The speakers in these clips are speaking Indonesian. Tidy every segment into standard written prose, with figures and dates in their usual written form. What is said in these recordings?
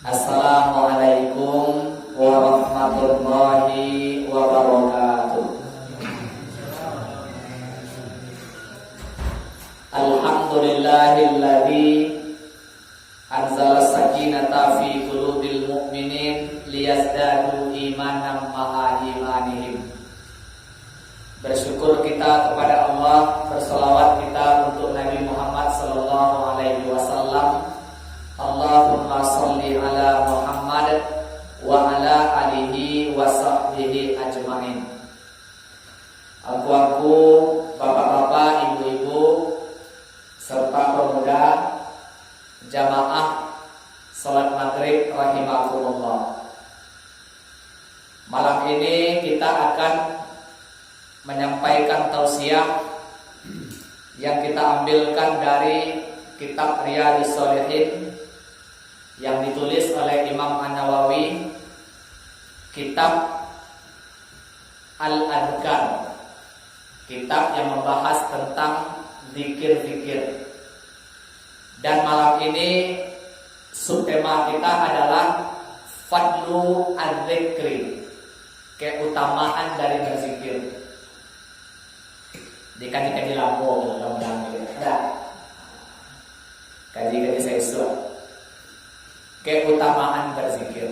Assalamualaikum warahmatullahi wabarakatuh. Alhamdulillahilladzi anzala sakinata fi qulubil mu'minin liyazdadu imanan ma'a imanihim. Bersyukur kita kepada Allah, berselawat kita untuk Nabi Muhammad sallallahu alaihi wasallam. Allahumma sholli ala Muhammad wa ala alihi wa sahbihi ajmain. Aku bapak-bapak, ibu-ibu serta pemuda jamaah salat maghrib rahimakumullah. Malam ini kita akan menyampaikan tausiah yang kita ambilkan dari kitab Riyadhus Shalihin yang ditulis oleh Imam An-Nawawi, kitab Al-Adhkar, kitab yang membahas tentang zikir-zikir. Dan malam ini subtema kita adalah Fadlu Az-Zikri, keutamaan dari berzikir. Dikaji-kaji lampu ada kaji-kaji seksual, keutamaan berzikir.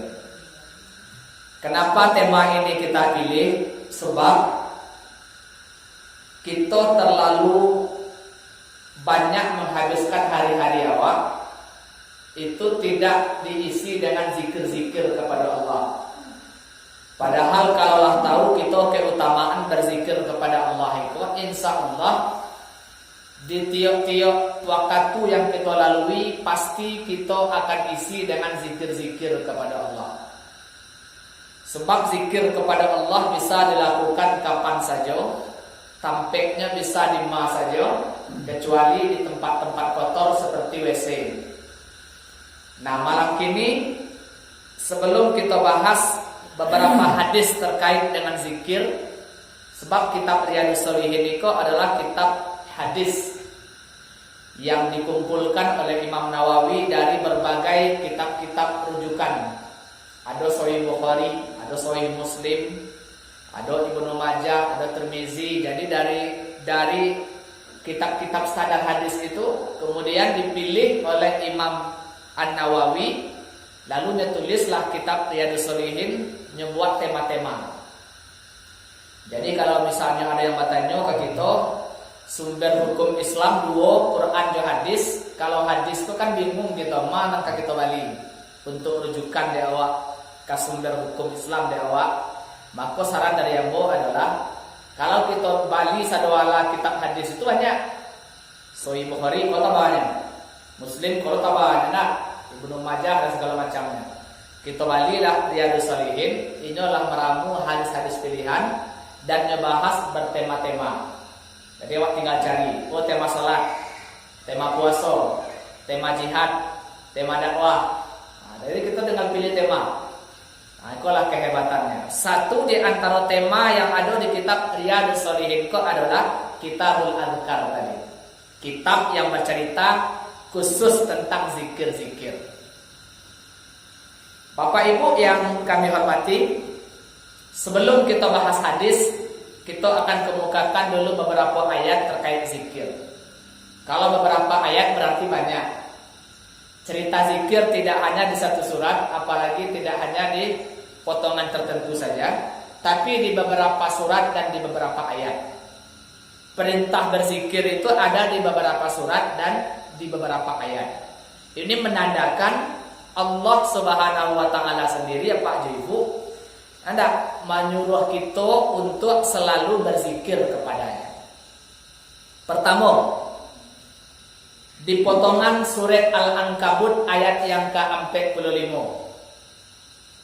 Kenapa tema ini kita pilih? Sebab kita terlalu banyak menghabiskan hari-hari awal itu tidak diisi dengan zikir-zikir kepada Allah. Padahal kalaulah tahu kita keutamaan berzikir kepada Allah itu, insya Allah di tiap-tiap waktu yang kita lalui pasti kita akan isi dengan zikir-zikir kepada Allah. Sebab zikir kepada Allah bisa dilakukan kapan saja, tampaknya bisa di mana saja, kecuali di tempat-tempat kotor seperti WC. Nah, malam ini sebelum kita bahas beberapa hadis terkait dengan zikir, sebab kitab Riyadhus Shalihin itu adalah kitab hadis yang dikumpulkan oleh Imam Nawawi dari berbagai kitab-kitab rujukan. Ada Sahih Bukhari, ada Sahih Muslim, ada Ibnu Majah, ada Tirmizi. Jadi dari kitab-kitab standar hadis itu kemudian dipilih oleh Imam An-Nawawi, lalu ditulislah kitab Riyadhus Shalihin, membuat tema-tema. Jadi kalau misalnya ada yang bertanya ke kita sumber hukum Islam dua, Quran dan hadis. Kalau hadis itu kan bingung kita mana kita balik untuk rujukan di awak ke sumber hukum Islam di awak. Maka saran dari yang adalah kalau kita balik sadawala kitab hadis itu banyak. Sahih Bukhari kota banyak, Muslim kota banyak, Ibnu Majah dan segala macamnya. Kita balilah Riyadhus Shalihin, inilah meramu hadis-hadis pilihan dan ngebahas bertema-tema. Jadi awak tinggal cari, tema salat, tema puasa, tema jihad, tema dakwah. Nah, jadi kita tinggal pilih tema. Nah, itulah kehebatannya. Satu di antara tema yang ada di kitab Riyadhus Shalihin itu adalah Kitabul Adhkar tadi. Kitab yang bercerita khusus tentang zikir-zikir. Bapak Ibu yang kami hormati, sebelum kita bahas hadis, kita akan kemukakan dulu beberapa ayat terkait zikir. Kalau beberapa ayat berarti banyak. Cerita zikir tidak hanya di satu surat, apalagi tidak hanya di potongan tertentu saja, tapi di beberapa surat dan di beberapa ayat. Perintah berzikir itu ada di beberapa surat dan di beberapa ayat. Ini menandakan Allah Subhanahu wa taala sendiri, ya Pak Ibu, Anda menyuruh kita untuk selalu berzikir kepadanya. Pertama, di potongan surat Al-Ankabut ayat yang ke-45.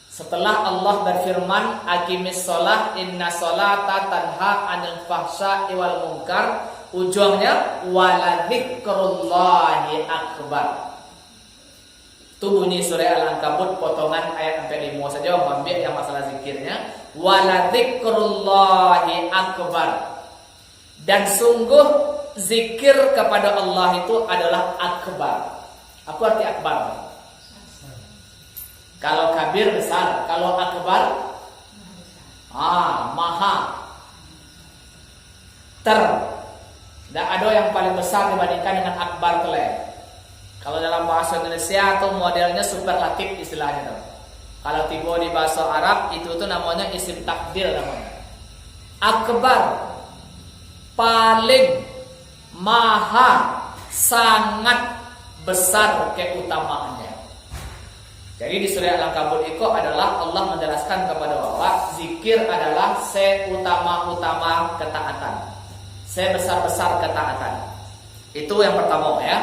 Setelah Allah berfirman, "Aqimis shalah inna sholata tanha 'anil fahsya'i wal munkar", ujungnya waladzikrullahi akbar. Itu bunyi surah Al-Ankabut potongan ayat 45 saja, ambil yang masalah zikirnya. Waladzikrullahi akbar. Dan sungguh zikir kepada Allah itu adalah akbar. Apa arti akbar? Kalau kabir besar, kalau akbar maha. Tidak ada yang paling besar dibandingkan dengan akbar keleh. Kalau dalam bahasa Indonesia atau modelnya superlatif istilahnya tuh. Kalau tiba di bahasa Arab itu tuh namanya isim takdir namanya. Akbar, paling, maha, sangat besar keutamaannya. Jadi di surah Al-Ankabut itu adalah Allah menjelaskan kepada bahwa zikir adalah seutama-utama ketaatan, sebesar-besar ketaatan. Itu yang pertama ya.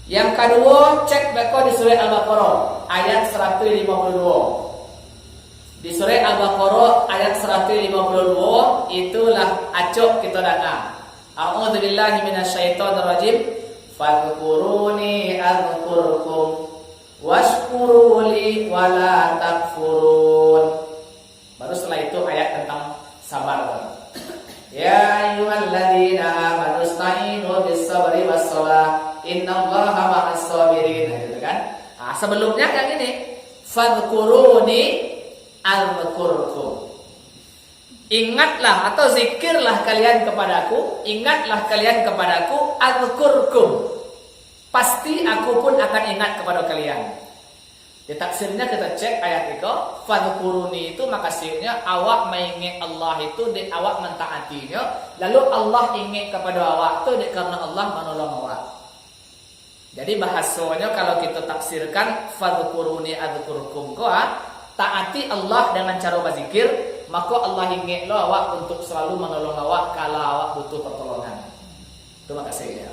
Yang kedua, cek beko di surah Al-Baqarah ayat 152. Di surah Al-Baqarah ayat 152 itulah acok kita dengar. A'udzubillahi minasyaitonirrajim. Fadhkuruni adzkurkum washkuruli wala takfurun. Baru setelah itu ayat tentang sabar. Ya ayyuhalladzina amanu ista'inu bis-sabri was-shalah innallaha ma'as sabirin. Gitu kan? Sebelumnya yang ini fadhkuruni adzkurkum. Ingatlah atau zikirlah kalian kepadaku, ingatlah kalian kepadaku, adzkurkum. Pasti aku pun akan ingat kepada kalian. Di tafsirnya kita cek ayat itu, fadhkuruni itu maksudnya awak mengingat Allah itu di awak mentaatinya, lalu Allah ingat kepada awak itu karena Allah menolong awak. Jadi bahasanya kalau kita tafsirkan fadhkuruni adzkurkum, taati Allah dengan cara berzikir, maka Allah ingat lo awak untuk selalu menolong awak kalau awak butuh pertolongan. Itu maksudnya.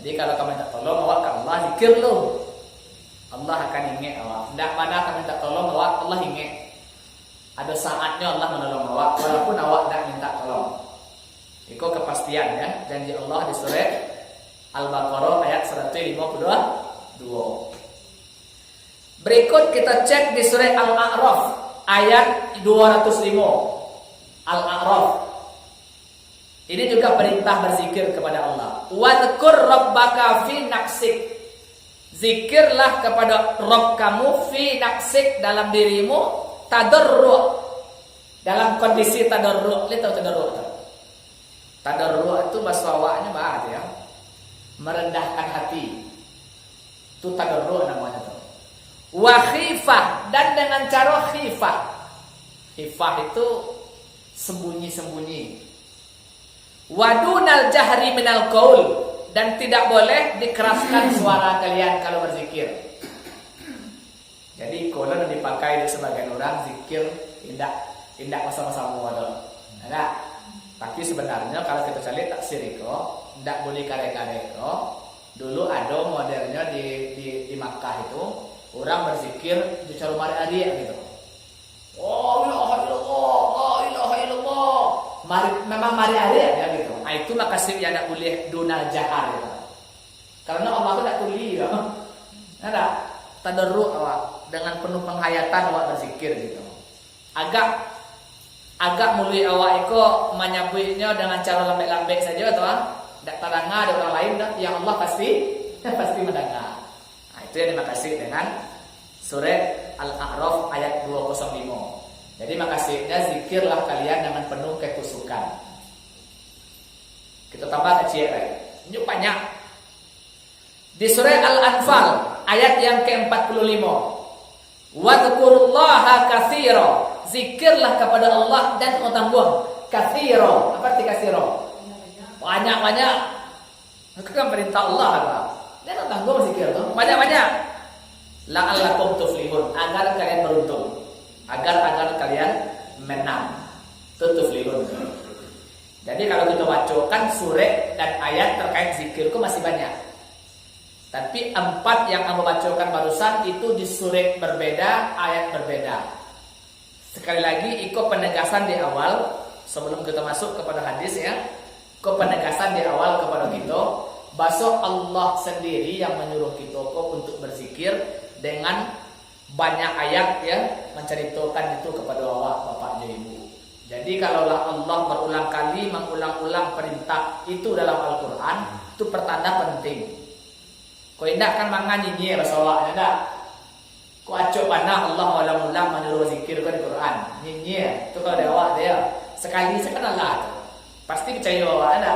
Jadi kalau kamu minta tolong awak ke Allah, zikir lo, Allah akan ingat awak. Tidak pada kamu minta tolong awak, Allah ingat. Ada saatnya Allah menolong awak, walaupun awak tidak minta tolong. Itu kepastian ya, janji Allah di surah Al-Baqarah ayat 152. Berikut kita cek di surah Al-A'raf ayat 205. Al-A'raf. Ini juga perintah berzikir kepada Allah. Wadhkur rabbaka fi nafsik. Zikirlah kepada Rabb kamu fi nafsik, dalam dirimu, tadarru'. Dalam kondisi tadarru'. Lihat tahu tadarru' itu? Tadarru' itu bahasa awaknya bahasa ya. Merendahkan hati. Itu tadarru' namanya tuh. Wa khifah, dan dengan cara khifah. Khifah itu sembunyi-sembunyi. Wadunal jahri minal qaul, dan tidak boleh dikeraskan suara kalian kalau berzikir. Jadi kalau dipakai di sebagian orang zikir tidak masa-masa muda. Ada. Tapi sebenarnya kalau kita cari tafsir itu tidak boleh kare-kare itu. Dulu ada modelnya di Makkah itu orang berzikir di cara mari gitu. Oh, ilaha illallah, la ilaha illallah. Memang mari ya gitu. Nah, itu makasih ya tidak boleh dunal jahar ya. Karena Allah itu tidak tuli ya. Ada tadarru awak dengan penuh penghayatan awak berzikir gitu. Agak mulai awak itu menyapuinya dengan cara lembek-lembek saja atau tidak terdengar ada orang lain dah, yang Allah pasti mendengar. Nah, itu yang dimakasih dengan surah Al-A'raf ayat 205. Jadi makasihnya zikirlah kalian dengan penuh kekusukan. Kita tambah kecil ini banyak. Di surah Al-Anfal ayat yang ke-45. Wadhkurullaha katsira. Zikirlah kepada Allah dan utambah katsira. Apa arti katsira? Banyak-banyak. Itu kan perintah Allah kan. Dan utambah zikir tuh banyak-banyak. La'allakum tuflihun, agar kalian beruntung. Agar kalian menang. Tuflihun. Jadi kalau kita bacakan surah dan ayat terkait zikir itu masih banyak. Tapi 4 yang kamu bacakan barusan itu di surah berbeda, ayat berbeda. Sekali lagi ikut penegasan di awal sebelum kita masuk kepada hadis ya. Ikut penegasan di awal kepada kita bahwa Allah sendiri yang menyuruh kita untuk berzikir dengan banyak ayat ya menceritakan itu kepada awak bapak dan ibu. Jadi kalaulah Allah berulang kali mengulang-ulang perintah itu dalam Al-Quran, itu pertanda penting. Kau indah kan mangan nyinyir bahasa awaknya dah. Ku acuk mana Allah ulang-ulang menyuruh zikir kan Quran. Nyi-nyi tu kalau dewa dia. Sekali sekan Allah tu. Pasti percaya ada.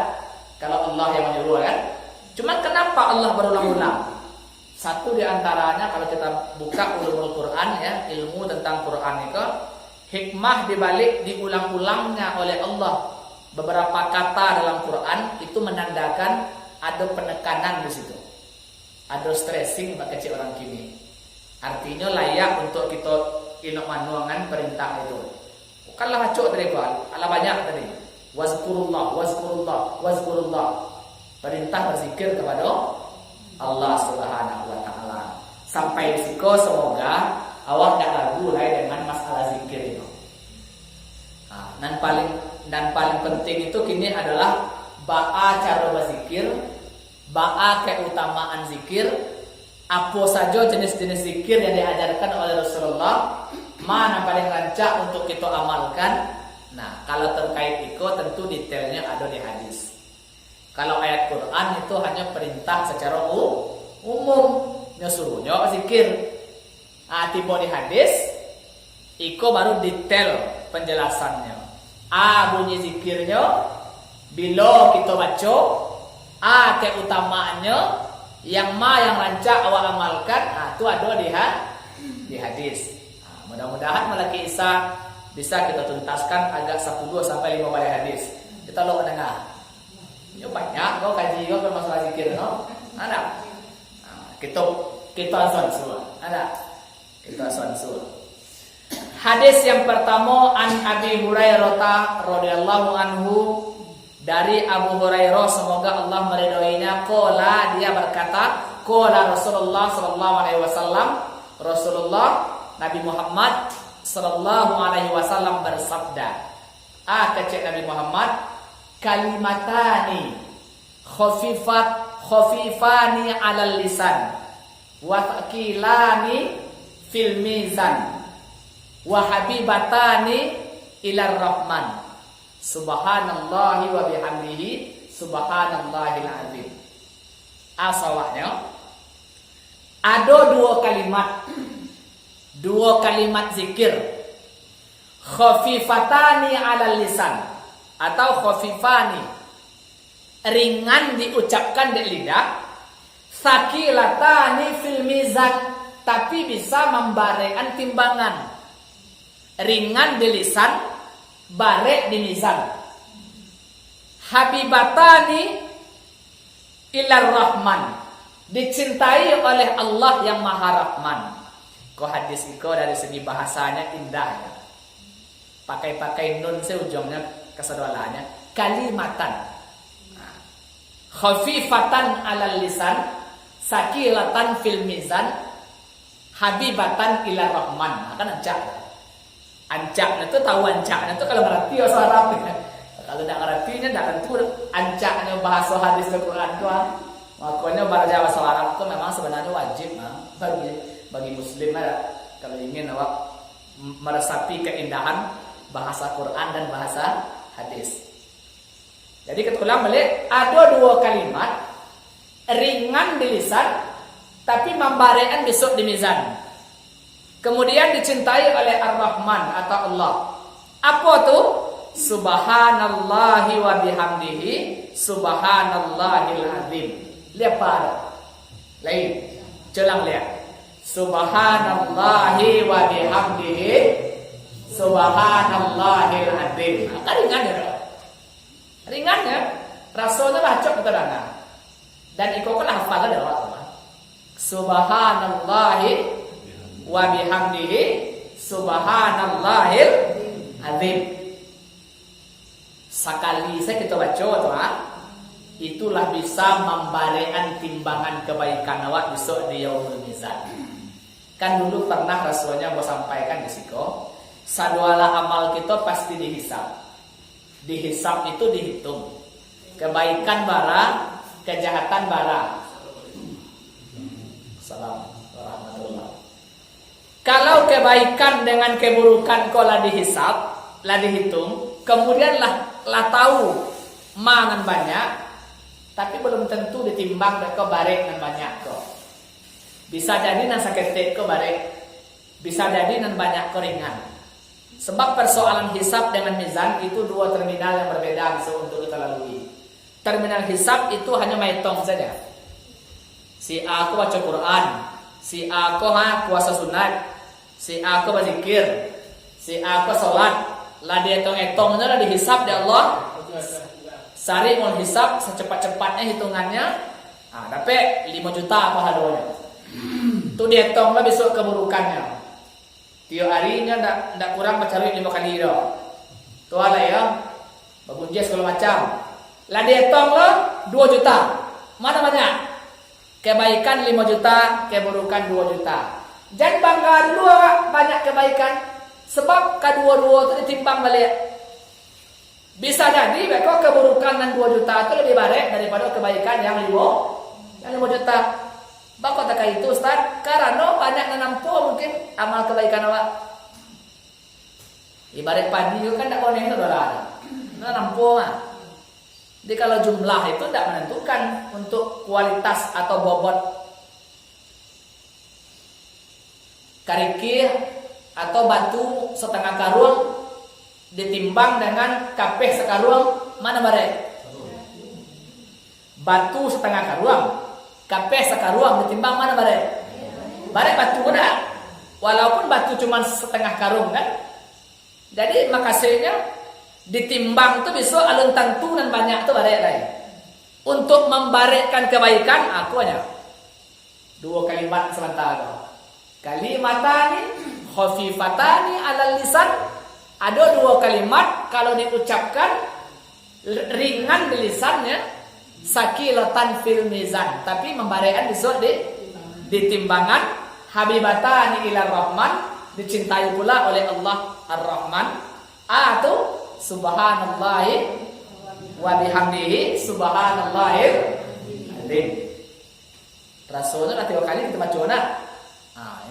Kalau Allah yang menyuruh kan. Cuma kenapa Allah berulang-ulang? Satu di antaranya kalau kita buka ulumul Quran ya, ilmu tentang Quran itu, hikmah dibalik diulang-ulangnya oleh Allah beberapa kata dalam Quran itu menandakan ada penekanan di situ. Ada stressing bagi kecil orang kini. Artinya layak untuk kita inok manuangan perintah itu. Bukanlah acuk tadi Pak, ala banyak tadi. Wazkurullah, wazkurullah, wazkurullah. Perintah berzikir kepada Allah Subhanahu wa taala. Sampai risiko semoga awak tak ragu lah dengan masalah zikir itu. Dan paling penting itu kini adalah ba'a cara berzikir, ba'a keutamaan zikir, apa saja jenis-jenis zikir yang diajarkan oleh Rasulullah, mana paling rancak untuk kita amalkan. Nah, kalau terkait itu tentu detailnya ada di hadis. Kalau ayat Quran itu hanya perintah secara umum, nyuruhnya zikir. Tiba di hadis, iko baru detail penjelasannya. Bunyi zikirnya, bila kita baca, keutamaannya, yang rancak awak amalkan, itu ada di hadis. Mudah-mudahan Malaki Isa bisa kita tuntaskan agak 10 sampai 5 balik hadis. Kita lo mendengar. Ya banyak kau kaji kau masalah zikir no? Ada. Kita asal semua. Ada. Kita asal semua. Hadis yang pertama an Abi Hurairah radhiyallahu anhu, dari Abu Hurairah semoga Allah meridhoinya, qala dia berkata, qala Rasulullah sallallahu alaihi wasallam, Rasulullah Nabi Muhammad sallallahu alaihi wasallam bersabda, kecek Nabi Muhammad, kalimatani khafifani 'alal lisan wa thaqilani fil mizan wa habibatani ilar rahman, subhanallahi wa bihamdihi, subhanallahil azim. Asawahnya ada dua kalimat zikir, khafifatani 'alal lisan atau khafifani, ringan diucapkan di lidah, sakilatani fil mizan, tapi bisa membarekan timbangan. Ringan di lisan, barek di mizan. Habibatani ilar rahman, dicintai oleh Allah yang Maha Rahman. Kok hadis itu dari segi bahasanya indah ya. Pakai nun seujungnya kesedalannya, kalimatan. Khafifatan 'alal lisan, sakilatan fil mizan, habibatan ila rahman. Akan ancak itu tahu ancaknya itu kalau ngerti bahasa Arab ya. Kalau tidak ngertinya tidak tentu ancaknya bahasa hadis Al-Quran itu. Makanya bahasa Arab itu memang sebenarnya wajib bagi muslim kalau ingin awak meresapi keindahan bahasa Quran dan bahasa hadis. Jadi kita ulang balik, ada dua kalimat ringan di lisan tapi membarekan besok di mizan. Kemudian dicintai oleh Ar-Rahman atau Allah. Apa tuh? Subhanallahi wa bihamdihi, subhanallahil azim. Lihat pada. Lain. Jelang lihat. Subhanallahi wa bihamdihi, subhanallahil azim. Kan ringan ya. Ringan ya. Rasanya bacok betul kan. Dan ikut kan hafal ada orang. Subhanallahi wa bihamdihi, subhanallahil azim. Sekali saya kita baca tuh, itulah bisa membarekan timbangan kebaikan awak besok di yaumul mizan. Kan dulu pernah Rasulnya mau sampaikan di siko, saduala amal kita pasti dihisab. Dihisab itu dihitung. Kebaikan bara, kejahatan bara. Salam warahmatullah. Kalau kebaikan dengan keburukan kau lah dihisab, lah dihitung, kemudian lah tahu mangan banyak, tapi belum tentu ditimbang dan kau barek dengan banyak kau. Bisa jadi nasa ketek kau barek Bisa jadi dan banyak keringan. Sebab persoalan hisab dengan mizan itu dua terminal yang berbeda untuk kita lalui. Terminal hisab itu hanya menghitung saja. Si A aku baca Quran, si A aku puasa sunat, si A aku berzikir, si A aku salat. Lah dia hitung-hitungnya lah dihisab di Allah. Sari mau hisab secepat-cepatnya hitungannya. Dapat 5 juta apa halunya. Tu dia hitung lah besok keburukannya. Tiap harinya ndak kurang mencari 5 kali dah. Tu ala ya. Babunjes segala macam. Lah dia hitung lah 2 juta. Mana banyak? Kebaikan 5 juta, keburukan 2 juta. Jangan bangga dulu banyak kebaikan. Sebab kedua-dua itu ditimbang balik. Bisa jadi kok keburukan dan 2 juta itu lebih baik daripada kebaikan yang 5 juta. Bako tak itu Ustaz, karena banyak nampu mungkin amal kebaikan awak. Ibarat padi itu kan tak koneng itu dolar. Nampu mah. Jadi kalau jumlah itu tidak menentukan untuk kualitas atau bobot karikir atau batu setengah karung ditimbang dengan kapeh sekarung, mana bare? Batu setengah karung, kapeh sekarung ditimbang mana bare? Bare batu udah. Walaupun batu cuma setengah karung kan. Jadi makasihnya ditimbang tuh besok alun tentu dan banyak tuh bare lain. Untuk membarekkan kebaikan aku hanya 2 kalimat sementara. Kalimatani khafifatani alal lisan. Ada 2 kalimat kalau diucapkan ringan di lisannya, sakilatan fil mizan, tapi membarekkan besok di timbangan. Habibatani ilar rahman, dicintai pula oleh Allah ar-Rahman. Atau subhanallahi wa bihamdihi subhanallahil azim. Rasulnya 3 kali kita baca nak.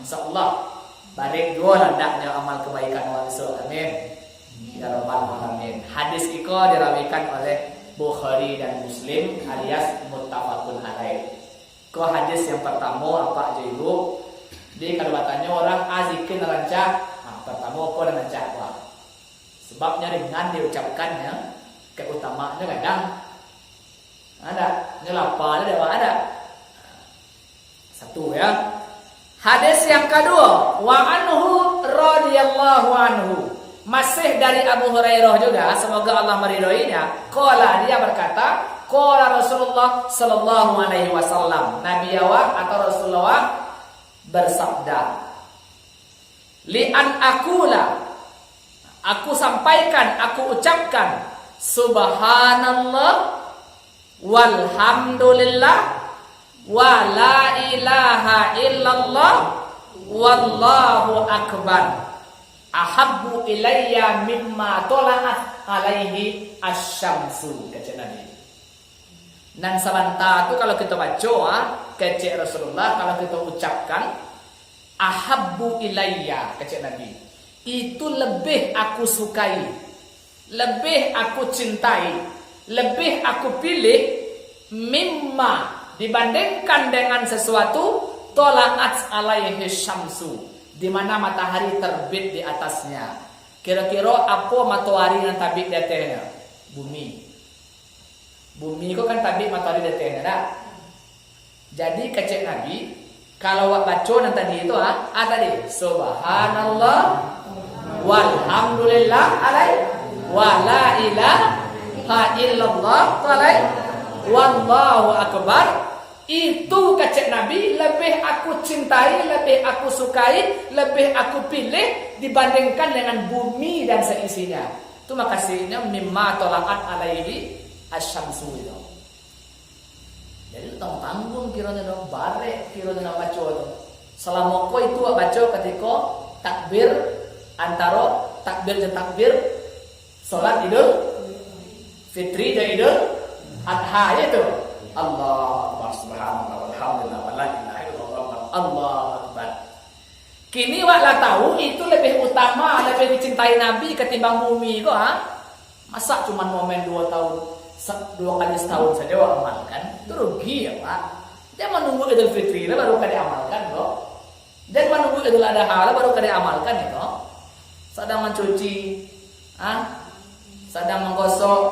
Insyaallah balik 2 ladaknya amal kebaikan wa besok. Amin. Ya rabbal alamin. Hadis iko dirawikan oleh Bukhari dan Muslim alias muttafaqun alaih. Ko hadis yang pertama apa aja ibu? Di kalimatnya orang azikin rancak. Pertama ko rancak wa. Sebabnya ringan diucapkannya, keutamaannya kadang ada, ngelapa ada. Satu ya. Hadis yang kedua, wa anhu radhiyallahu anhu. Masih dari Abu Hurairah juga, semoga Allah meridhoinya. Qala, dia berkata, qala Rasulullah sallallahu alaihi wasallam. Nabi awak atau Rasulullah bersabda, li an aqula, aku sampaikan, aku ucapkan subhanallah walhamdulillah wa la ilaha illallah wallahu akbar ahabbu ilayya mimma tola'at alaihi asyamsu, kata Nabi. Dan sebentar itu kalau kita baca kata Rasulullah, kalau kita ucapkan ahabbu ilayya, kata Nabi, itu lebih aku sukai, lebih aku cintai, lebih aku pilih mimma, dibandingkan dengan sesuatu tola'at alaihi syamsu, di mana matahari terbit di atasnya. Kira-kira apa matahari yang terbit di atasnya? Bumi. Bumi itu kan terbit matahari di atasnya dah. Jadi kecek Nabi, kalau wak baca yang tadi itu tadi subhanallah walhamdulillah alaihi wa la ilaha illallah alaihi wallahu akbar. Itu kata Nabi lebih aku cintai, lebih aku sukai, lebih aku pilih dibandingkan dengan bumi dan seisinya. Itu makasihnya mimma tola'at alaihi asyamsu itu. Jadi tanggung kiranya dong bare kiranya nak baca itu. Selama ko itu baca ketika takbir antara takbir dan takbir salat Idul Fitri dan Idul Adha itu. Allah Akbar subhanallah walhamdulillah wa la ilaha illallah Allahu akbar. Kini wak lah tahu itu lebih utama, lebih dicintai Nabi ketimbang bumi kok Masa cuma momen 2 tahun 2 kali setahun saja wak amalkan? Itu rugi ya Pak. Dia menunggu Idul Fitri baru kan diamalkan kok. Dan menunggu masuk Idul Adha baru kada amalkan itu. Sedang mencuci, sedang menggosok,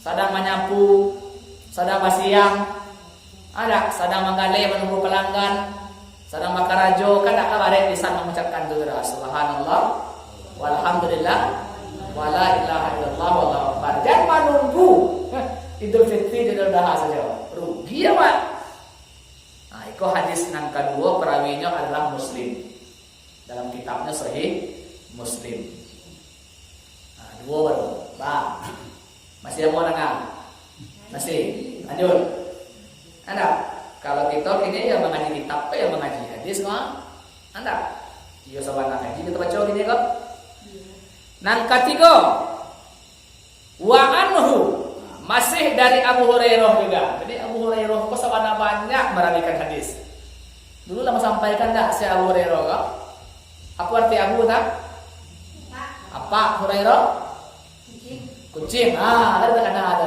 sedang menyapu, sedang basiang, ada sedang menggali menunggu pelanggan, sedang makarajo, kan tak kabar bisa mengucapkan doa subhanallah walhamdulillah wala ilaha illallah wallahu akbar. Jangan menunggu Idul Fitri Idul Adha saja. Rugi ya, Pak. Nah, itu hadis yang kedua perawinya adalah Muslim. Dalam kitabnya Sahih Muslim. Nah, dua baru. Bah. Masih yang mau dengar? Masih. Lanjut. Anda kalau kita ini ya mengaji kitab ya mengaji hadis mah. Anda. Iya sahabat ngaji kita baca gini kok. Nang ketiga wa anhu masih dari Abu Hurairah juga. Jadi Abu Hurairah kok sabana banyak merawikan hadis. Dulu lama sampaikan dah si Abu Hurairah kok. Apa arti Abu tak? Apa Hurairah? Kucing. Ada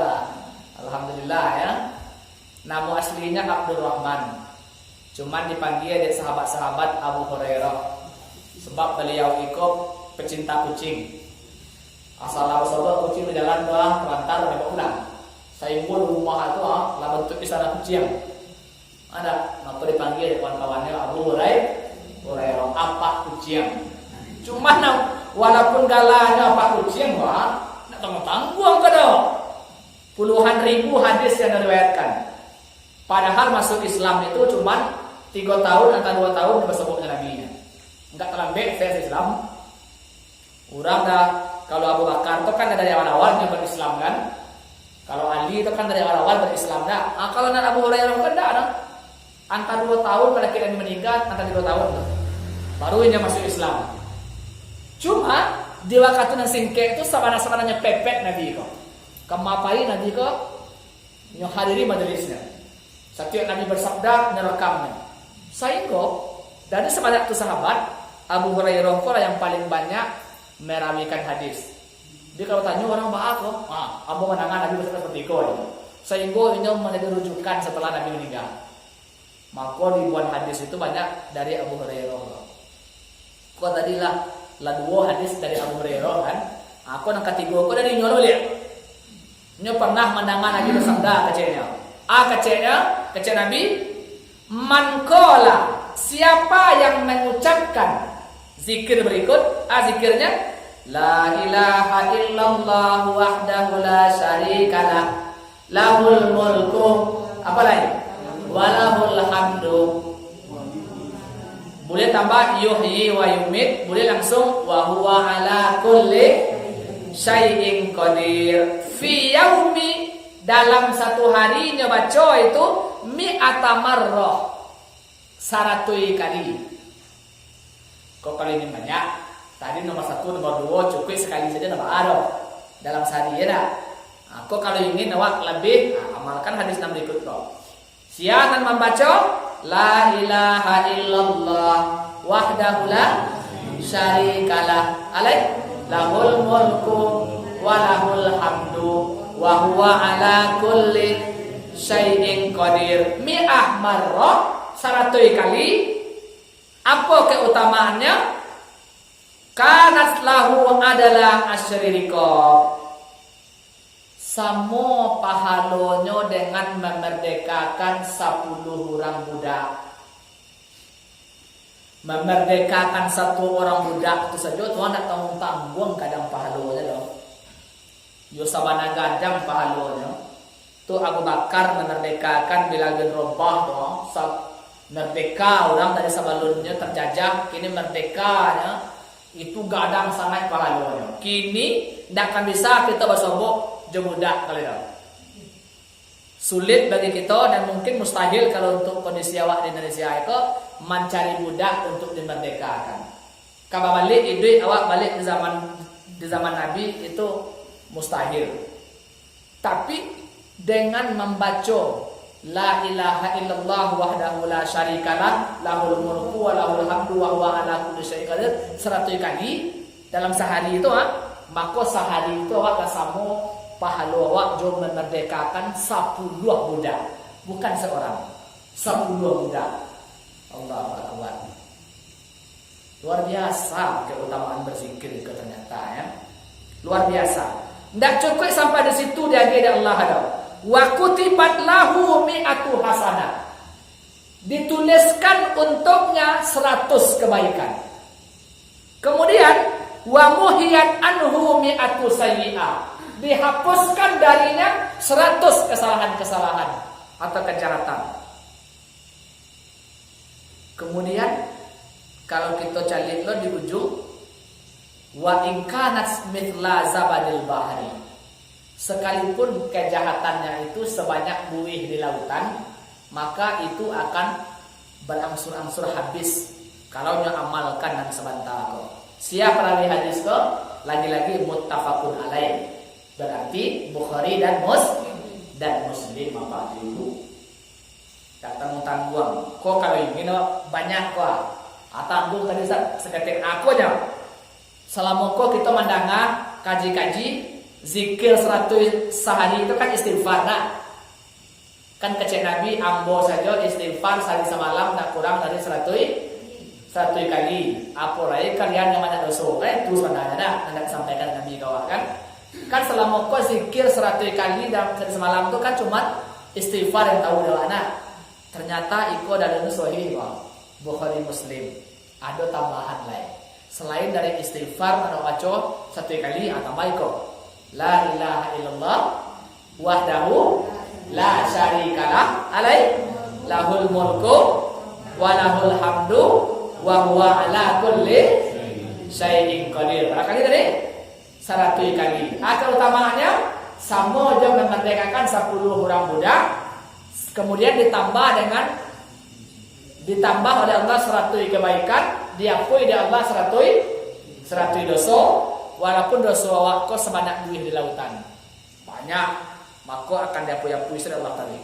lah. Alhamdulillah ya. Nama aslinya Abdurrahman. Cuman dipanggil dari sahabat-sahabat Abu Hurairah. Sebab beliau ikut pecinta kucing. Asal sahabat kucing berjalan terlantar dan pulang. Saya pun rumah itu lah bentuk istana kucing. Ada, maka dipanggil kawan-kawannya Abu Hurairah apa kucing. Cuman walaupun galanya apa kucing nak tanggung kada. Puluhan ribu hadis yang diriwayatkan. Padahal masuk Islam itu cuman 3 tahun atau 2 tahun bersebutnya Nabi-nya. Enggak terlambat saya Islam. Orang dah kalau Abu Bakar itu kan dari awal-awalnya berislam kan. Kalau Ali itu kan dari awal-awal berislam dah. Kalau Abu Hurairah kan dah antara 2 tahun pada kita meninggal, antara 2 tahun baru ini masuk Islam. Cuma di waktu yang singkat itu sabana-sabananya pepet Nabi kok. Kemapai Nabi kok yang hadiri majelisnya. Setiap Nabi bersabda merekamnya. Sehingga dari sebanyak itu sahabat Abu Hurairah kok yang paling banyak merawikan hadis. Dia kalau tanya orang bahas kok, Abu menangan Nabi bersabda seperti itu. Sehingga ini menjadi rujukan setelah Nabi meninggal. Maka ribuan hadis itu banyak dari Abu Hurairah. Kok tadilah dua hadis dari Abu Hurairah kan? Aku yang ketiga aku dari nyolo lihat. Nyo pernah mendengar Nabi bersabda kecilnya. Kecil Nabi, man qala, siapa yang mengucapkan zikir berikut, zikirnya la ilaha illallah wahdahu la syarikalah lahul mulku apa lagi? Walahul hamdu. Boleh tambah yuhyi wa yumit, boleh langsung wa huwa ala kulli syai'in qadir. Fi yaumi, dalam satu harinya baca itu mi'ata marrah, 100 kali. Kok kali ini banyak? Tadi nomor 1, nomor 2 cukup sekali saja nomor ada dalam sehari ya dah. Kok kalau ingin awak lebih, amalkan hadis 6 berikut kok. Siapa membaca la ilaha illallah wahdahu la syarikalah alaih lahul mulku wa lahul hamdu wa huwa ala kulli syai'in qadir. Mi'ah marrah, 100 kali. Apa keutamaannya? Kanat lahu adalah asyririkab, samo pahalonyo dengan memerdekakan 10 orang budak. Memerdekakan 1 orang budak itu saja Tuhan tak tanggung kadang pahalonyo loh. Yo sabana gadang pahalonyo. Tu Abu Bakar memerdekakan Bilal bin Rabah toh. Merdeka orang dari sebelumnya terjajah, kini merdekanya itu gadang sangat pahalonyo. Kini tidak akan bisa kita bersobok jemudak kalian. Sulit bagi kita dan mungkin mustahil kalau untuk kondisi awak di Indonesia itu mencari budak untuk dimerdekakan. Kalau balik itu awak balik di zaman Nabi itu mustahil. Tapi dengan membaca la ilaha illallah wahdahu la syarikalah lahul mulku wa lahul hamdu wa huwa ala kulli syai'in qadir 100 kali dalam sehari itu maka sehari itu awak sama pahala awak jom memerdekakan 10 budak, bukan seorang, 10 budak. Allahu akbar. Luar biasa keutamaan berzikir itu ternyata ya. Luar biasa. Tidak cukup sampai di situ dia ada Allah ada. Wa kutibat lahu mi'atu hasanah. Dituliskan untuknya 100 kebaikan. Kemudian wa muhiyat anhu mi'atu sayyi'ah. Dihapuskan darinya 100 kesalahan-kesalahan atau kejahatan. Kemudian kalau kita cari lo di ujung wa in kanat mithla zabadil bahri. Sekalipun kejahatannya itu sebanyak buih di lautan, maka itu akan berangsur-angsur habis kalau amalkan dan sebentar kok. Siapa rawi hadis kok? Lagi-lagi muttafaqun alaih. Berarti Bukhari dan Muslim apa itu? Tak tanggung-tanggung. Kok kalau ini banyak kok. Tanggung tadi seketik aku aja. Selama kok kita mandangah kaji-kaji zikir 100 sehari itu kan istighfar nah. Kan kecek Nabi ambo saja istighfar sehari semalam tak kurang dari 100 kali. Apa lagi kalian yang mana dosa itu sebenarnya nak sampaikan Nabi kau kan. Kan selama kau zikir 100 kali dalam semalam itu kan cuma istighfar yang tahu dah anak. Ternyata iko dalam sahih Bukhari Muslim ada tambahan lain. Selain dari istighfar atau baca 1 kali tambah iko. La ilaha illallah wahdahu la syarikalah alaih lahul mulku wa lahul hamdu wa huwa ala kulli syai'in qadir. Berapa kali tadi? 100 kali. Keutamaannya sama aja memerdekakan 10 orang budak. Kemudian ditambah oleh Allah 100 kebaikan, diakui oleh Allah 100 dosa, walaupun dosa waktu sebanyak buih di lautan. Banyak, maka akan diapui-apui oleh Allah tadi.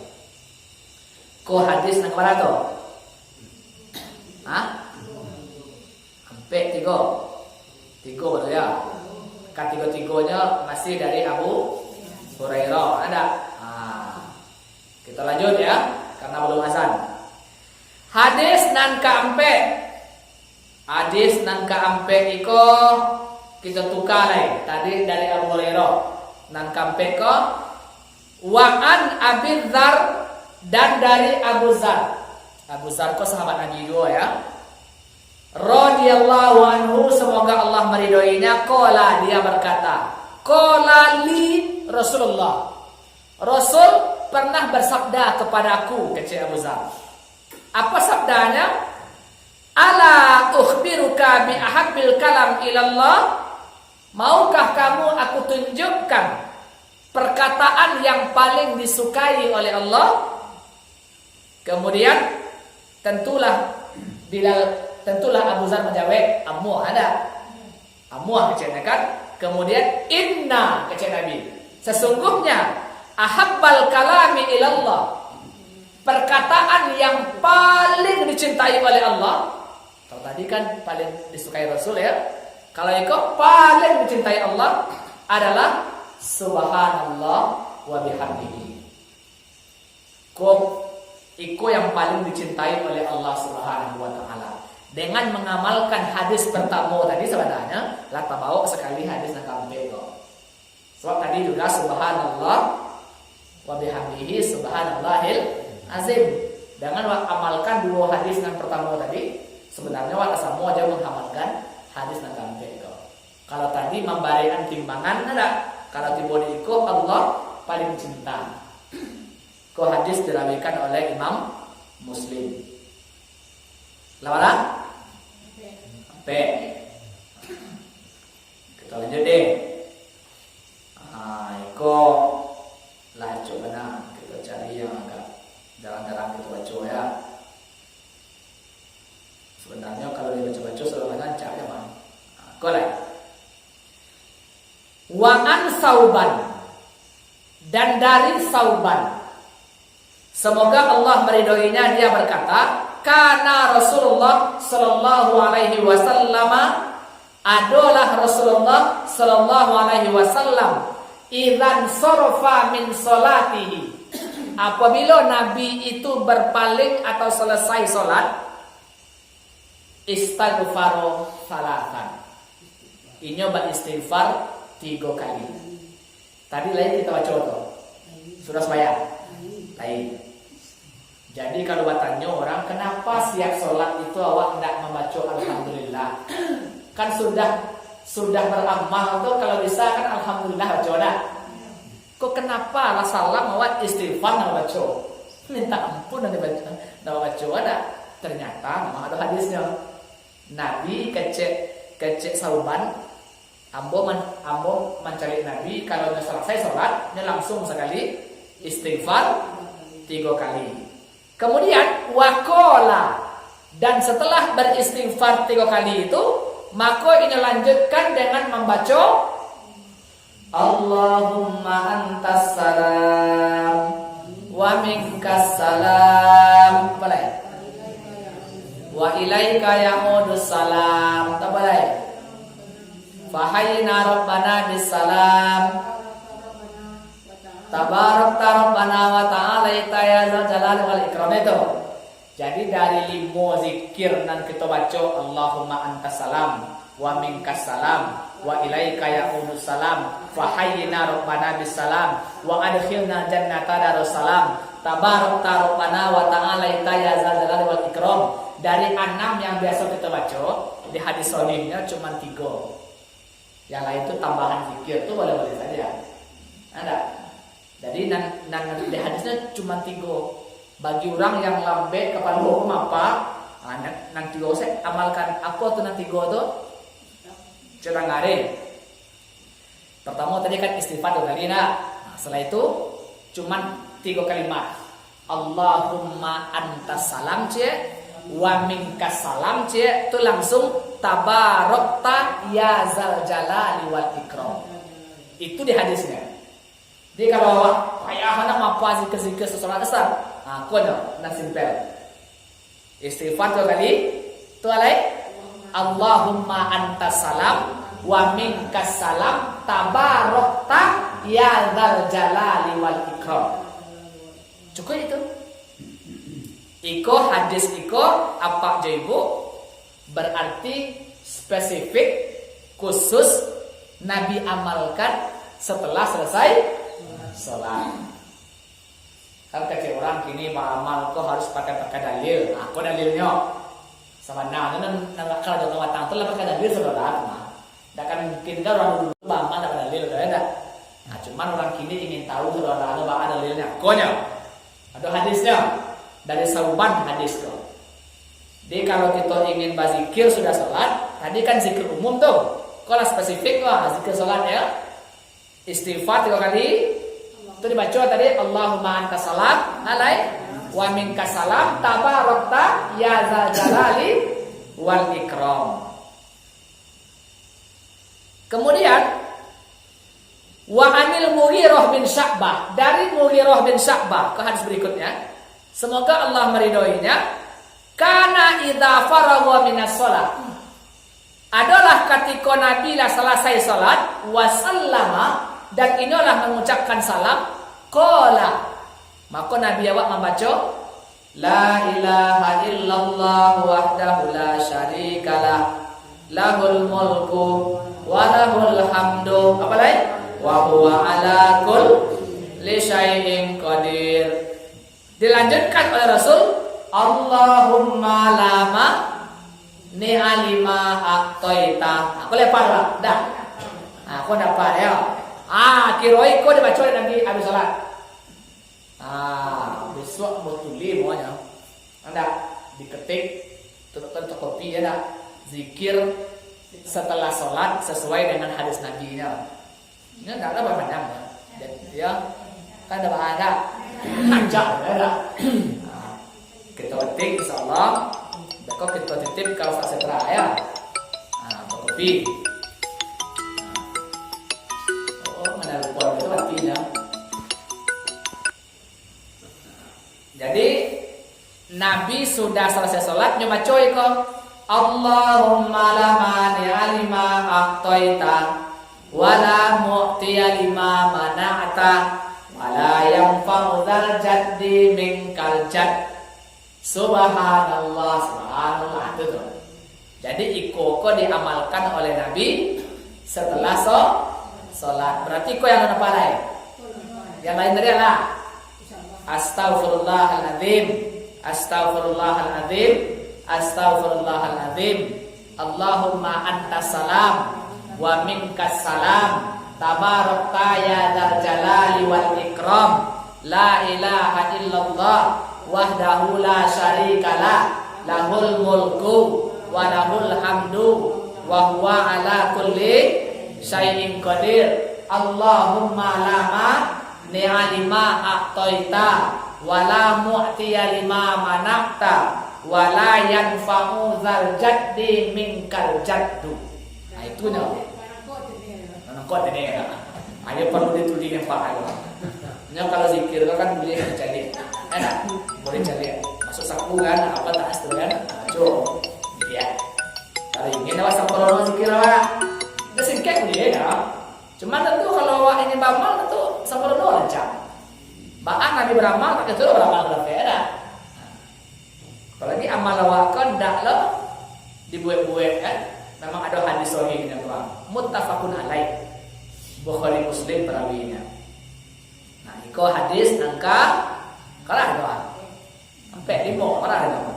Ko hadis nang mana tu? Sampai 3 betul ya. Ketiga-tiganya masih dari Abu Hurairah. Ada. Kita lanjut ya, karena belum azan. Hadis nan kaampe iko kita tukar lagi. Tadi dari Abu Hurairah. Nan kaampe ko wa an Abi Dzar dan dari Abu Dzar. Abu Dzar ko sahabat Nabi juga ya. Radhiyallahu anhu, semoga Allah meridhoinya. Qala, dia berkata, qala li Rasulullah. Rasul pernah bersabda kepadaku, kata Abu Dzar. Apa sabdanya? Ala ukhbiruka bi ahabbil kalam ilallah? Maukah kamu aku tunjukkan perkataan yang paling disukai oleh Allah? Kemudian tentulah Abu Dzar menjawab, amuah ada. Amuah kecil kan? Kemudian inna kecil Nabi. Sesungguhnya ahabbal kalami ilallah. Perkataan yang paling dicintai oleh Allah. Kalau tadi kan paling disukai Rasul ya. Kalau itu paling dicintai Allah adalah subhanallah wa bihamdihi. Iko yang paling dicintai oleh Allah Subhanahu wa taala. Dengan mengamalkan hadis pertama tadi sebenarnya lah bawa sekali hadis yang kampe itu. Sebab tadi juga subhanallah wa bihamdihi subhanallahil azim. Dengan amalkan 2 hadis yang pertama tadi, sebenarnya wala semua aja mengamalkan hadis yang kampe itu. Kalau tadi memberikan timbangan ada, kalau tiba diiko Allah paling cinta. Ko hadis dirawikan oleh Imam Muslim. Lawala? Sampai. Kita lanjut deh. Iko lah coba nah kita cari yang agak jarang-jarang kita baca ya. Sebenarnya kalau dibaca-baca selalu lancar ya bang. Ko lah. Wa an Sauban, dan dari Sauban. Semoga Allah meridhoinya, dia berkata, kana Rasulullah sallallahu alaihi wasallam, adalah Rasulullah sallallahu alaihi wasallam idzan sarafa min salatihi. Apabila Nabi itu berpaling atau selesai salat, istighfaru salatan. Inyo beristighfar 3 kali. Tadi lain kita baca tuh. Sudah supaya? Lain. Jadi kalau bertanya orang, kenapa siap sholat itu awak tidak membaca alhamdulillah? Kan sudah beramal tuh, kalau bisa kan alhamdulillah baca dah. Kok kenapa lah salam awak istighfar nak baca? Minta ampun nak baca ada. Ternyata memang ada hadisnya. Nabi kecek sauban, ambo mencari Nabi kalau selesai sholat, dia langsung sekali istighfar 3 kali. Kemudian wakola, dan setelah beristighfar 3 kali itu, maka ini lanjutkan dengan membaca Allahumma antas salam wa minkas salam. Apa lagi? Wa ilaika ya'udus salam. Apa lagi? Fahayyina rabbana bis salam. Tabarakta rabbana wa ta'ala ya zal jalali wal ikram itu. Jadi dari 5 zikir nan kita baca Allahumma antas salam wa minkas salam wa ilaika ya'udus salam fahayyina rabbana bis salam wa adkhilna jannata darussalam tabarakta rabbana wa ta'ala ya zal jalali wal ikram. Dari 6 yang biasa kita baca di hadis sahihnya cuma 3. Yang lain itu tambahan zikir itu boleh-boleh saja. Ada. Jadi di hadisnya cuma 3. Bagi orang yang lambe kepada hukum apa, nanti saya amalkan apa tuh nanti tuh cerang ngare. Pertama tadi kan istighfar 2 kali nah. Setelah itu cuma 3 kalimat. Allahumma antas salam wa minkas salam itu langsung tabarakta ya zal jalali wal ikram. Itu di hadisnya. Jadi kalau ayah anak apa zikir-zikir sesuatu besar, aku ada nak simpel. Istighfar 2 kali, tu alai Allahumma antas salam wa minkas salam tabarakta ya dzal jalali wal ikram. Cukup itu. Iko hadis iko apa jaibu berarti spesifik khusus Nabi amalkan setelah selesai sholat. Kan kecil orang kini beramal kok harus pakai dalil. Aku dalilnya sama nan kalau ada watang tu lah pakai dalil saudara. Dah kan mungkin kan orang dulu beramal tak dalil ada. Nah, cuman orang kini ingin tahu saudara ada apa dalilnya. Konya ada hadisnya dari Sauban hadis tu. Jadi kalau kita ingin berzikir sudah sholat, tadi kan zikir umum tuh. Kalau spesifik wah zikir sholat ya. Istighfar 3 kali. Itu dibaca tadi Allahumma antas salam alai wa minkas salam tabarakta ya zal jalali wal ikram. Kemudian wa anil Mughirah bin Sya'bah, dari Mughirah bin Sya'bah ke hadis berikutnya, semoga Allah meridhoinya, kana idza faragha minas shalah, adalah ketika Nabi lah selesai salat wa sallama, dan inilah mengucapkan salam, qala, maka Nabi awak membaca la ilaha illallah wahdahu la syarikalah lahul mulku wa lahul hamdu, apa lagi? Wa huwa ala kulli syai'in qadir. Dilanjutkan oleh Rasul, Allahumma lama ni'alima aqtaita. Aku lepar lah, dah. Aku dapat ya. Kiroi ko dibaca oleh Nabi habis salat. Besok mau tulis semuanya. Anda diketik tutup kopi ya dah. Zikir setelah salat sesuai dengan hadis Nabi-nya. Ini enggak ada pandang ya. Ya. Kan ada bahasa. Lancar ya. Kita ketik insyaallah. Besok kita titip kalau tak setra ya. Kopi. Jadi Nabi sudah selesai sholat nyoba coy kok Allahumma la mani'a lima a'taita wa la mu'tiya lima mana'ta wa la yanfa'u dzal jaddi minkal jadd. Subhanallah, subhanallah itu tuh. Jadi iko diamalkan oleh Nabi setelah sholat. Berarti iko yang apa lain? Yang lain tadi adalah Astaghfirullahaladzim, Astaghfirullahaladzim, Astaghfirullahaladzim. Allahumma antas salam wa minkas salam. Tabarakta ya dzal jalali wal ikram. La ilaha illallah wahdahu la syarikalah. Lahul mulku wa lahul hamdu wa huwa ala kulli syai'in qadir. Allahumma lama ni'alima a'taita wa la mu'tiya lima manaqta wa la yanfa'u dzal jaddi minkal jaddu. Nah itu nih. Nangkot ini ya. Ayo perlu ditulis yang pahal. Nya kalau zikir kan boleh cari. Enak, boleh cari. Masuk saku kan apa tak astro kan? Jo. Ya. Kalau ingin awak sampaikan zikir awak. Dah singkat boleh ya. Cuma tentu kalau awak ini beramal tentu sampaikan lancar. Bahkan Nabi beramal tak kecuali beramal berbeda. Apalagi amal awak kan dak lo dibuat-buat kan. Memang ada hadis sahihnya tuan. Muttafaqun alaih. Bukhari Muslim perawinya. Nah, iko hadis angka kalah doa. Sampai 5 kalah doa.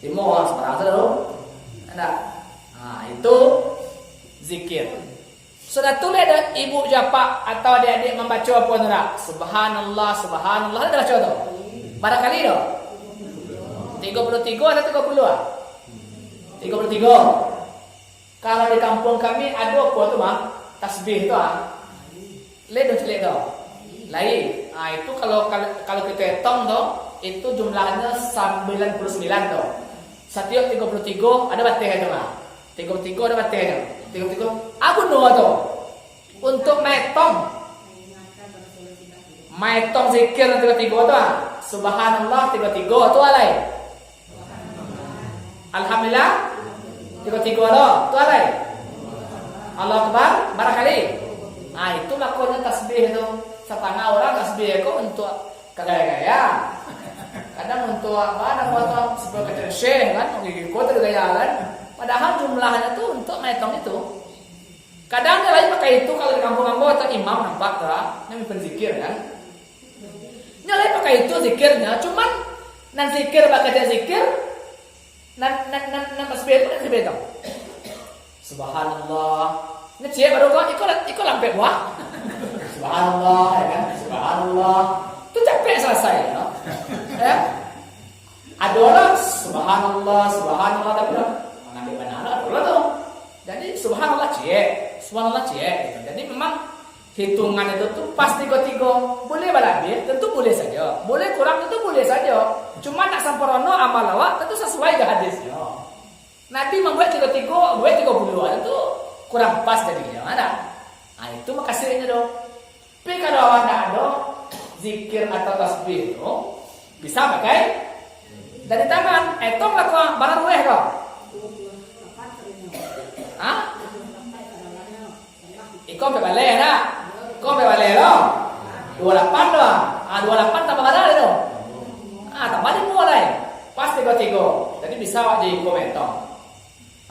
Lima sekarang tu ada. Nah, itu zikir. Sudah tulis ada ibu japa atau adik-adik membaca apa enggak? Subhanallah, subhanallah ada baca tu. Barangkali tu. 33 atau 30 ah? 33. Kalau di kampung kami ada apa tu mah? Tasbih tu ah. Ledo celik tu. Lain. Ah itu kalau kita hitung tu, itu jumlahnya 99 tu. Setiap 33 ada batih tu mah. 33 ada batih tu. 33 aku dua tu. Untuk metong zikir 33 tu ah. Subhanallah 33 tu alai. Alhamdulillah 33 tu alai. Allah Akbar barangkali. Ah itu makanya tasbih tu. Setengah orang tasbih itu untuk kagaya-gaya. Kadang untuk apa nama tu sebagai syekh kan, gigi kota gaya kan. Padahal jumlahnya tu untuk metong itu. Kadang yang lain pakai itu kalau di kampung-kampung atau imam nampak tak, ini berzikir kan. Yang lain pakai itu zikirnya, cuman nan zikir pakai zikir. Nan tasbih itu dong. Subhanallah. Ini cie baru kau ikut lampe buah. Subhanallah, ya kan? Subhanallah. Itu capek selesai, ya. Ya. Ada orang subhanallah, subhanallah tapi mengambil banana dulu tuh. Jadi subhanallah cie. Gitu. Jadi memang hitungan itu tuh pasti tiga. Boleh balabir, tentu boleh saja. Boleh kurang tentu boleh saja. Cuma nak sempurna amal awak tentu sesuai dengan hadisnya. Nabi membuat 33, buat 30 itu kurang pas jadinya. Ada. Nah, itu makasihnya dong. Tapi kalau awak tak ada zikir atau tasbih itu bisa pakai dari tangan. Etong lah kau barang rueh kau. Hah? Iko bebale dah. Iko bebale lo. 28 doang. 28 tambah ada itu. Tambah di mulai. Pas 33. Jadi bisa awak di komentar.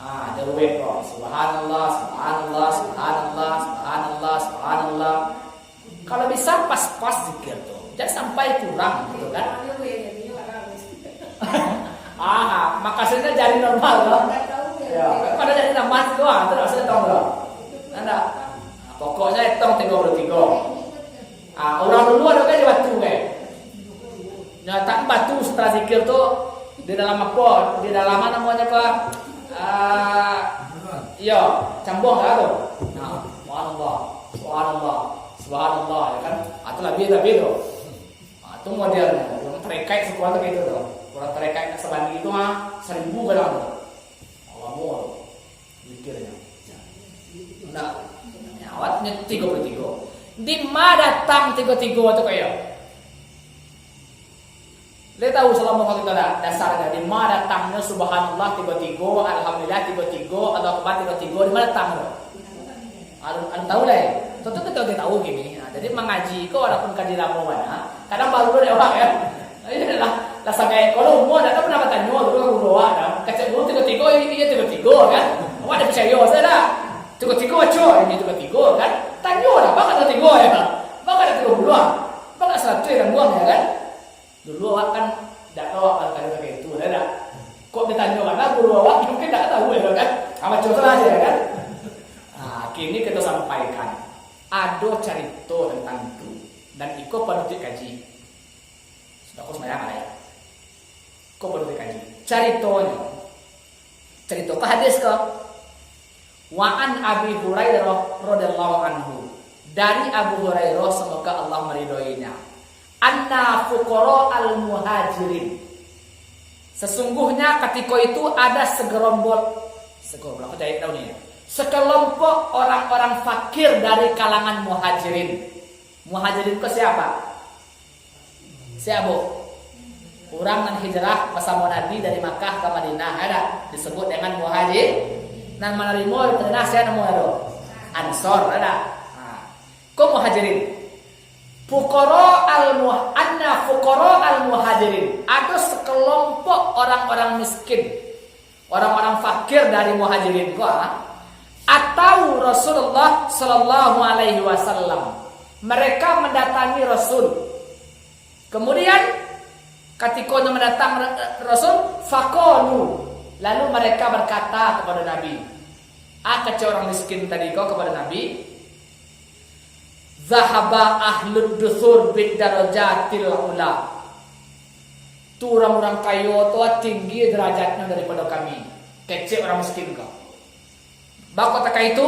Ada ruwet kok. Subhanallah, subhanallah, subhanallah, subhanallah, subhanallah. Kalau bisa pas-pas zikir tuh. Jangan sampai kurang gitu kan. Makasihnya jadi normal loh. Ya, kalau jadi nama itu terus saya tahu loh. Ada. Pokoknya hitung 33. Orang dulu ada kan di batu kan. Nyata batu setelah zikir tuh di dalam apa? Di dalam mana namanya Pak? Iya, cambung lah tuh. Nah, subhanallah, subhanallah, subhanallah, ya kan? Atau lebih tuh. Itu modelnya. Yang terkait sesuatu gitu tuh. Kalau terkait kesalahan itu mah 1000 berapa tuh? Allah mikirnya. Nah, nyawatnya 33. Di mana datang 33 itu kayak? Lihat tahu selama waktu itu dasarnya di mana datangnya subhanallah 33, alhamdulillah 33, atau akbar 33 di mana datangnya? Anu tahu lah ya. Tentu kita tahu gini. Nah, jadi mengaji kok walaupun kaji lamu mana, kadang baru deh orang ya. Ini adalah Lah sangai kalau mau ada pernah bertanya dulu guru ada. Kacak guru tiga-tiga kan. Awak ada percaya saya. Tiga-tiga ini tiga-tiga kan. Tanya lah bakal tiga ya. Bakal ada 30. Bakal 100 yang buang ya kan. Dulu awak kan enggak tahu apa kayak itu dah. Kok ditanya karena guru awak mungkin enggak tahu ya kan. Sama contoh aja ya kan. Nah, kini kita sampaikan ada cerita tentang itu dan iko perlu dikaji. Sudah kau semayang ya. Kau perlu dikaji. Cerita ke hadis ke? Wa an Abi Hurairah radhiyallahu anhu. Dari Abu Hurairah semoga Allah meridhoinya. Anna fuqara al-muhajirin. Sesungguhnya ketika itu ada sekelompok orang-orang fakir dari kalangan muhajirin. Muhajirin itu siapa? Siapa? Orang yang hijrah bersama Nabi dari Makkah ke Madinah ada disebut dengan muhajir. Dan menerima terkenal saya nama ada Ansor ada. Kau muhajirin. Fuqara al-muhajirin. Ada sekelompok orang-orang miskin, orang-orang fakir dari muhajirin atau Rasulullah sallallahu alaihi wasallam. Mereka mendatangi Rasul. Kemudian ketika mendatangi Rasul, faqalu, lalu mereka berkata kepada Nabi, kata orang miskin tadi kepada Nabi, zahaba ahlud dusur bid darajatil ula. Tu orang-orang kaya tu tinggi derajatnya daripada kami. Kecil orang miskin kau. Bako taka itu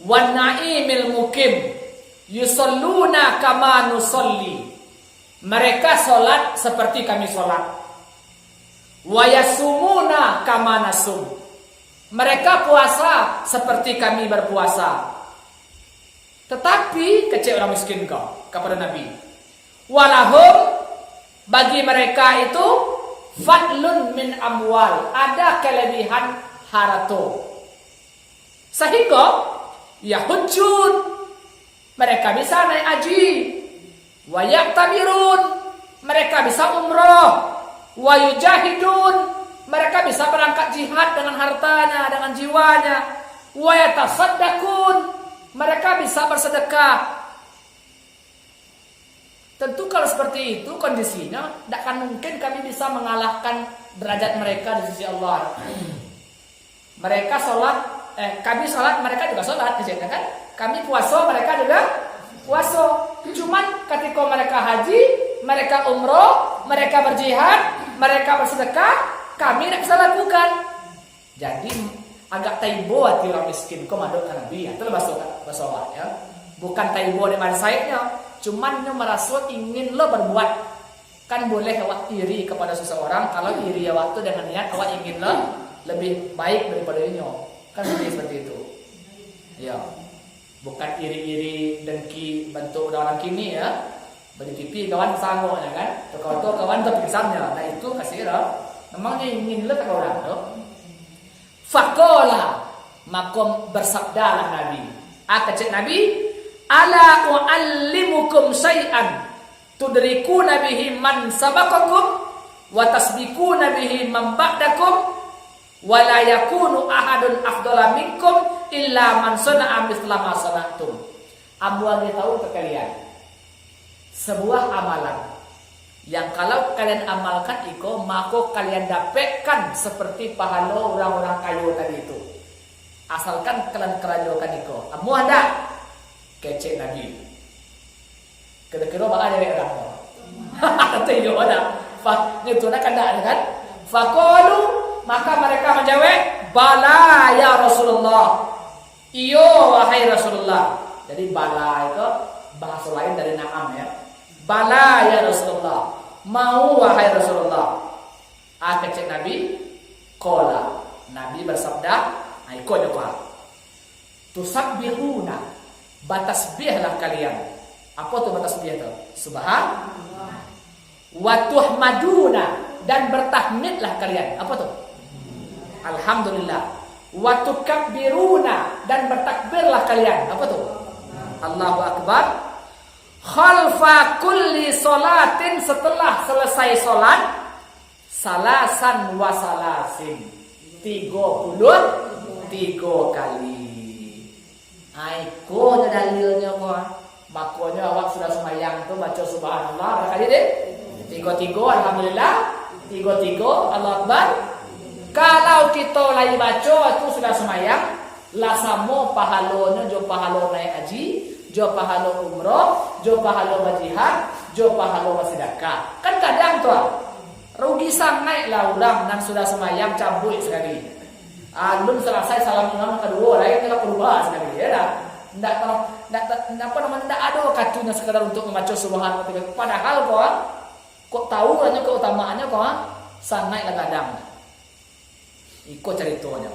wan naimil mukim yusalluna kama nusalli. Mereka salat seperti kami salat. Wa yasumuna kama nasum. Mereka puasa seperti kami berpuasa. Tetapi kecil orang miskin kau kepada Nabi. Walahum, bagi mereka itu fadlun min amwal, ada kelebihan harta. Sehingga yahujjun, mereka bisa naik haji. Wa yaktamirun, mereka bisa umrah. Wa yujahidun, mereka bisa berangkat jihad dengan hartanya, dengan jiwanya. Wa yatasaddaqun, mereka bisa bersedekah. Tentu kalau seperti itu kondisinya, tidak akan mungkin kami bisa mengalahkan derajat mereka di sisi Allah. Mereka sholat, kami sholat, mereka juga sholat, kan? Kami puasa, mereka juga puasa. Cuman ketika mereka haji, mereka umroh, mereka berjihad, mereka bersedekah, kami tidak bisa lakukan. Jadi agak taibo hati orang miskin komando Nabi, itu bahasa ya. Bukan taibo di mana saitnya, cuman dia merasa ingin lo berbuat. Kan boleh awak iri kepada seseorang kalau iri awak itu dengan niat awak ingin lo lebih baik daripada ini. Kan seperti itu. Ya. Bukan iri-iri dengki bentuk orang kini ya. Bagi pipi kawan sanggup ya kan. Kawan tapi kesannya. Nah itu kasih memangnya ingin lo ke orang tuh. Faqala, makom bersabdalah Nabi. Kata Nabi, ala uallimukum syai'an tudrikuna bihi man sabaqakum wa tasbiquna bihi man ba'dakum wa la yakunu ahadun afdala minkum illa man sana'a mithla ma sana'tum. Abu lagi tahu ke kalian sebuah amalan yang kalau kalian amalkan itu maka kalian dapatkan seperti pahala orang-orang kayu tadi itu. Asalkan kalian kerajakan itu. Amu ada kecek Nabi. Kira-kira bakal ada orang. Itu itu ada. Itu nak ada kan? Faqalu, maka mereka menjawab, bala ya Rasulullah. Iyo wahai Rasulullah. Jadi bala itu bahasa lain dari na'am ya. Bala ya Rasulullah. Mau wahai Rasulullah. Kecek Nabi. Qala. Nabi bersabda, ikut juga. Tusabbihuna, batasbihlah kalian. Apa tuh batasbih itu? Subhanallah. Wa tuhmaduna, dan bertahmidlah kalian. Apa tuh? Alhamdulillah. Wa tukabbiruna, dan bertakbirlah kalian. Apa tuh? Allahu akbar. khalfa kulli sholatin, setelah selesai sholat, salasan wa salasin, 33 kali. Aiko dalilnya kok. Makanya awak sudah semayang tuh baca subhanallah berapa kali deh? 33, alhamdulillah. 33, Allahu Akbar. Kalau kita lagi baca itu sudah semayang, lah samo pahalonya jo pahalo naik haji, jo pahalo umroh, jo pahalo berjihad, jo pahalo bersedekah. Kan kadang tuh rugi sangat lah orang dan sudah semayang cabut sekali. Belum selesai salam imam kedua, lain kita berubah sekali ya dah. Tidak ada katunya sekedar untuk membaca subhanallah. Padahal kok tahu hanya keutamaannya sangat kadang. Ikut ceritanya.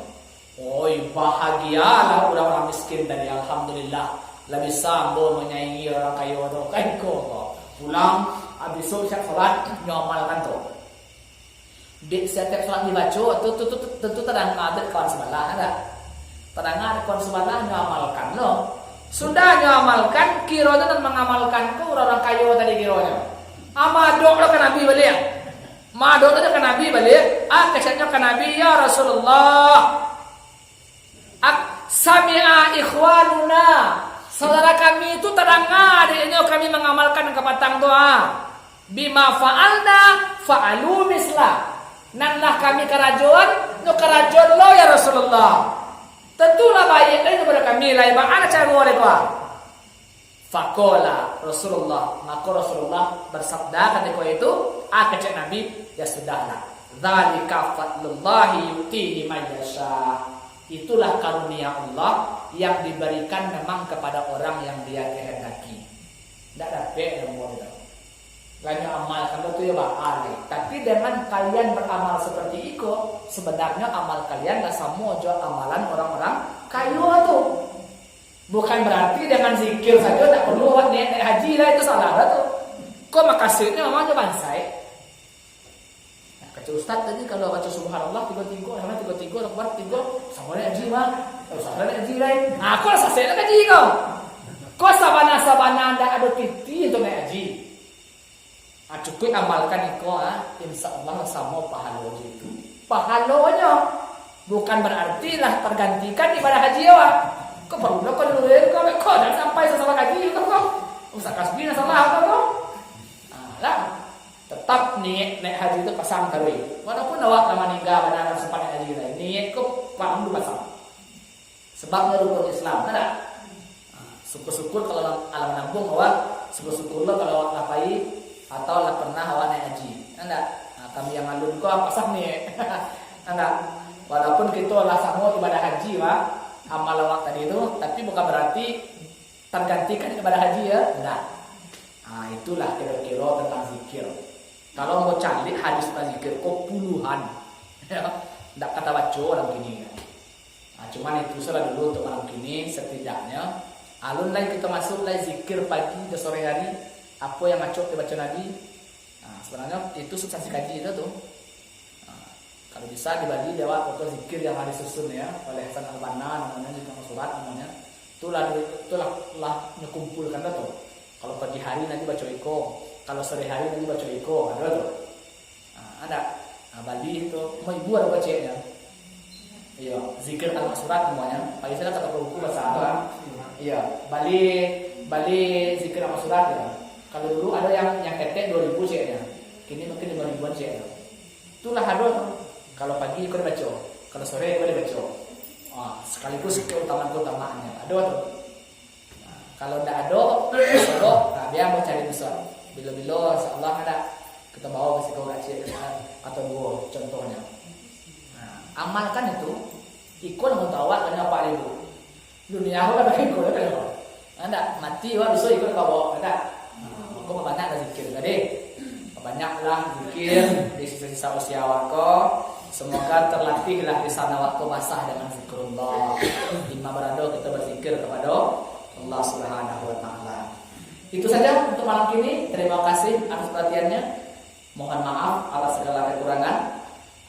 Oi, bahagialah orang-orang miskin dari alhamdulillah lebih sambo menyaingi orang kaya tu. Kok pulang habis sholat nyamalkan tu. Di setiap sholat dibaca tentu terang ada kawan sebelah ada. Terang kawan sebelah nyamalkan lo. Sudah nyamalkan kiranya dan mengamalkan ku orang kaya tadi kiranya. Amadok lo ke Nabi balik. Madok lo ke Nabi balik. Kesannya ke Nabi ya Rasulullah. Sami'a ikhwanuna. Saudara kami itu terangah adiknya kami mengamalkan kepatang doa. Bima fa'alna fa'alu mislah. Nanlah kami kerajuan, no kerajuan lo ya Rasulullah. Tentulah baik itu kepada kami lah. Bagaimana cara boleh doa? Fakola Rasulullah. Maka Rasulullah bersabda ketika itu, kecek Nabi, ya sudahlah. Dzalika fadlullahi yu'tihi man yasha. Itulah karunia Allah yang diberikan memang kepada orang yang Dia kehendaki. Tidak dapat yang boleh. Lainnya amalkan itu ya bakal. Tapi dengan kalian beramal seperti itu, sebenarnya amal kalian gak sama aja amalan orang-orang kayu itu. Bukan berarti dengan zikir saja tak perlu naik haji lah, itu salah tuh. Kok makasihnya namanya bansai. Nah, kata Ustaz tadi kalau baca subhanallah 33, namanya 33 Akbar 3 sama dengan haji mah. Kalau sama dengan haji lain. Nah, kok selesai haji kau. Kok sabana-sabana ndak ada titi untuk naik haji. Cukup amalkan itu, insya Allah sama pahala itu. Pahalanya bukan berarti lah tergantikan ibadah haji ya. Kau perlu nak kau dulu kau dah sampai selesai haji itu kau. Usah kasbina sama kau. Lah tetap niat naik haji itu pasang terus. Walaupun awak lama ninggal pada sempat naik haji lain, niat kau paham dulu pasang. Sebabnya rukun Islam, ada. Syukur-syukur kalau alam nambung awak, syukur-syukurlah kalau awak lapai. Atau lah pernah awak naik haji, enggak? Nah, kami yang alun kau apa sah nih? Enggak. Walaupun kita lah sama ibadah haji, amal awak tadi itu, tapi bukan berarti tergantikan ibadah haji ya, enggak. Nah, itulah kira-kira tentang zikir. Kalau mau cari hadis tentang zikir, kok puluhan, enggak kata baca orang gini. Nah, cuman itu salah dulu untuk malam kini setidaknya. Alun lain kita masuk lain zikir pagi dan sore hari. Apa yang ngacok dibaca Nabi, sebenarnya itu substansi kaji itu tuh. Kalau bisa dibagi jawab pokok zikir yang ada disusun ya oleh Hasan Al-Banna namanya juga surat namanya. Itulah nyekumpulkan tuh. Kalau pagi hari nanti baca iko, kalau sore hari nanti baca iko, ada tuh. Ada. Bali itu mau ibu ada bacanya. Iya, zikir al-surat namanya. Pagi saya kata buku bahasa Arab. Iya, Bali zikir al-surat ya. Kalau dulu ada yang ketek 2000 ceknya, kini mungkin 5000-an ceknya. Itulah ada. Kalau pagi kau baca, kalau sore kau baca. Sekaligus keutamaannya. Ada tuh. Kalau tidak ada, dia mau cari besar. Bila-bila, insyaallah ada. Kita bawa ke situ atau dua contohnya. Amalkan itu, ikut mutawat dengan apa itu. Dunia aku kan ikut kan. Anda mati bisa ikut bawa ada. Kau banyak dah zikir tadi. Banyaklah zikir di sisa-sisa usia waktu. Semoga terlatihlah di sana waktu basah dengan zikrullah. Lima berada kita berzikir kepada Allah Subhanahu wa taala. Itu saja untuk malam ini. Terima kasih atas perhatiannya. Mohon maaf atas segala kekurangan.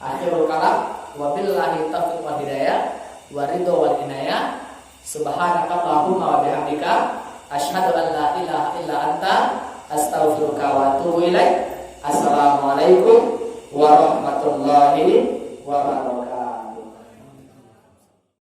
Akhirul kalam. Wabillahi taufiq wal hidayah. Waridho wal inayah. Subhanakallahumma wa bihamdika. Asyhadu an la ilaha illa anta astaghfiruka wa atubu ilaik. Assalamualaikum warahmatullahi wabarakatuh.